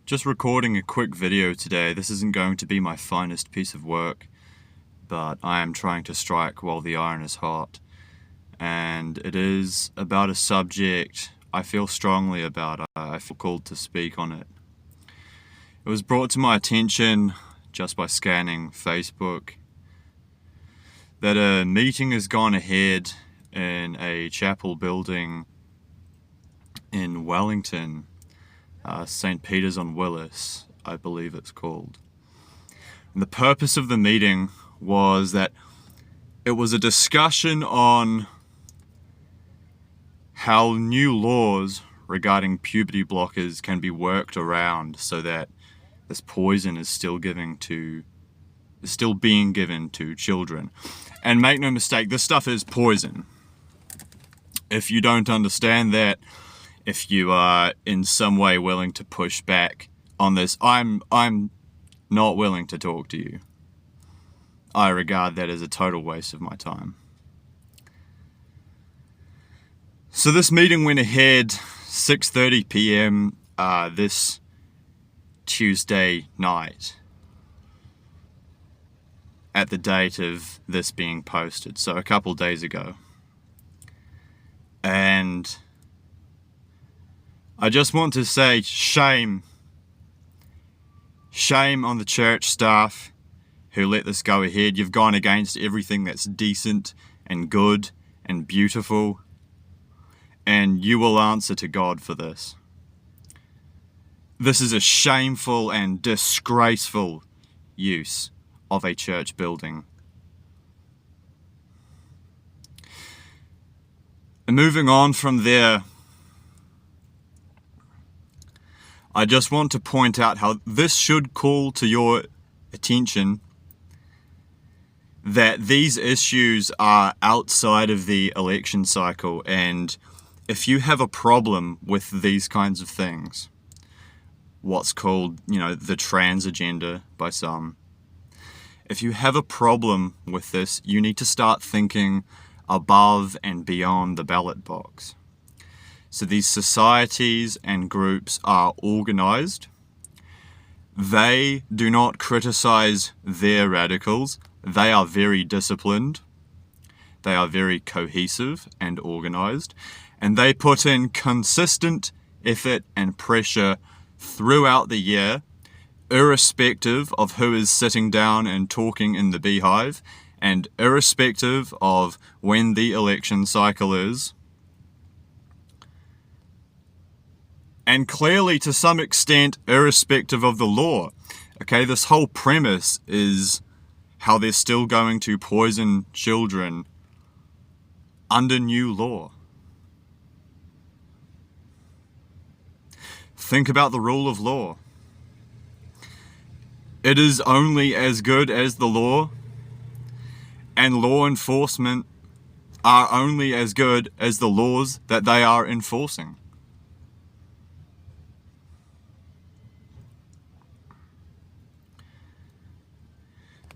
Just recording a quick video today. This isn't going to be my finest piece of work, but I am trying to strike while the iron is hot. And it is about a subject I feel strongly about. I feel called to speak on it. It was brought to my attention just by scanning Facebook that a meeting has gone ahead in a chapel building in Wellington, St. Peter's on Willis, I believe it's called. And the purpose of the meeting was that it was a discussion on how new laws regarding puberty blockers can be worked around so that this poison is still being given to children. And make no mistake, this stuff is poison. If you don't understand that, if you are in some way willing to push back on this, I'm not willing to talk to you. I regard that as a total waste of my time. So this meeting went ahead 6:30 p.m. This Tuesday night at the date of this being posted, so a couple days ago. And I just want to say shame on the church staff who let this go ahead. You've gone against everything that's decent and good and beautiful, and you will answer to God for this. This is a shameful and disgraceful use of a church building. And moving on from there, I just want to point out how this should call to your attention that these issues are outside of the election cycle, and if you have a problem with these kinds of things, what's called, the trans agenda by some, if you have a problem with this, you need to start thinking above and beyond the ballot box. So these societies and groups are organized. They do not criticize their radicals. They are very disciplined. They are very cohesive and organized. And they put in consistent effort and pressure throughout the year, irrespective of who is sitting down and talking in the beehive, and irrespective of when the election cycle is. And clearly, to some extent, irrespective of the law. Okay, this whole premise is how they're still going to poison children under new law. Think about the rule of law. It is only as good as the law, and law enforcement are only as good as the laws that they are enforcing.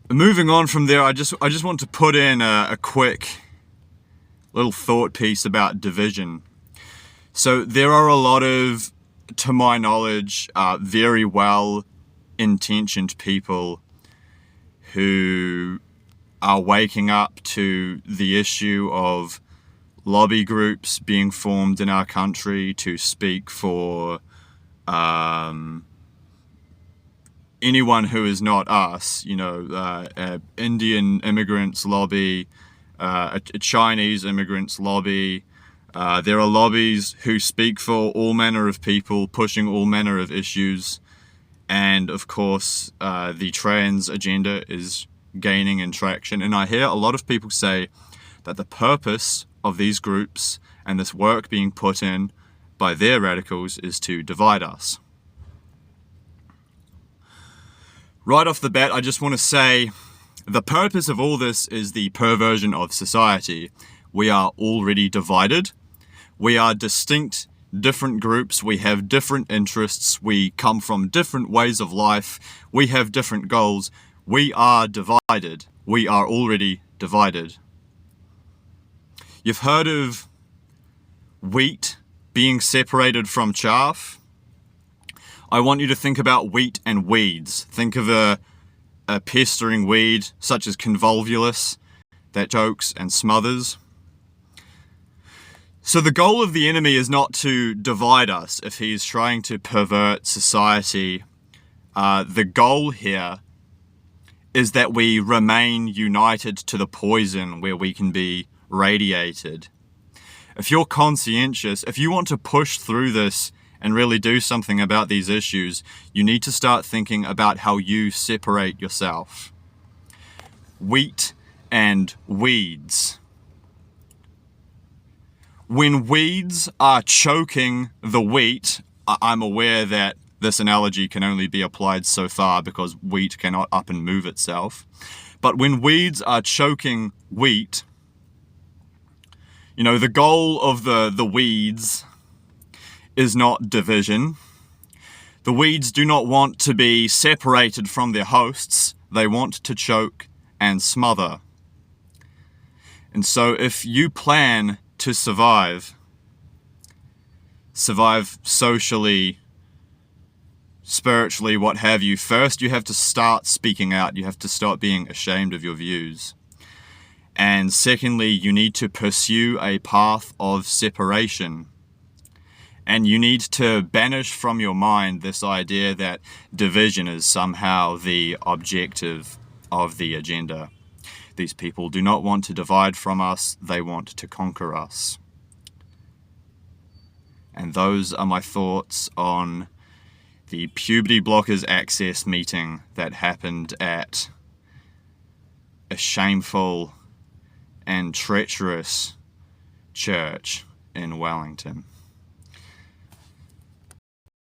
Moving on from there, I just want to put in a quick little thought piece about division. So there are a lot of, to my knowledge, very well-intentioned people who are waking up to the issue of lobby groups being formed in our country to speak for anyone who is not us, Indian immigrants lobby, a Chinese immigrants lobby. There are lobbies who speak for all manner of people, pushing all manner of issues. And of course, the trans agenda is gaining in traction. And I hear a lot of people say that the purpose of these groups and this work being put in by their radicals is to divide us. Right off the bat, I just want to say the purpose of all this is the perversion of society. We are already divided. We are distinct, different groups. We have different interests. We come from different ways of life. We have different goals. We are divided. We are already divided. You've heard of wheat being separated from chaff. I want you to think about wheat and weeds. Think of a pestering weed such as convolvulus that chokes and smothers. So the goal of the enemy is not to divide us if he's trying to pervert society. The goal here is that we remain united to the poison where we can be radiated. If you're conscientious, if you want to push through this and really do something about these issues, you need to start thinking about how you separate yourself. Wheat and weeds. When weeds are choking the wheat, I'm aware that this analogy can only be applied so far because wheat cannot up and move itself. But when weeds are choking wheat, the goal of the weeds is not division. The weeds do not want to be separated from their hosts. They want to choke and smother. And so if you plan to survive socially, spiritually, what have you, first you have to start speaking out. You have to start being ashamed of your views. And secondly, you need to pursue a path of separation. And you need to banish from your mind this idea that division is somehow the objective of the agenda. These people do not want to divide from us, they want to conquer us. And those are my thoughts on the Puberty Blockers Access meeting that happened at a shameful and treacherous church in Wellington.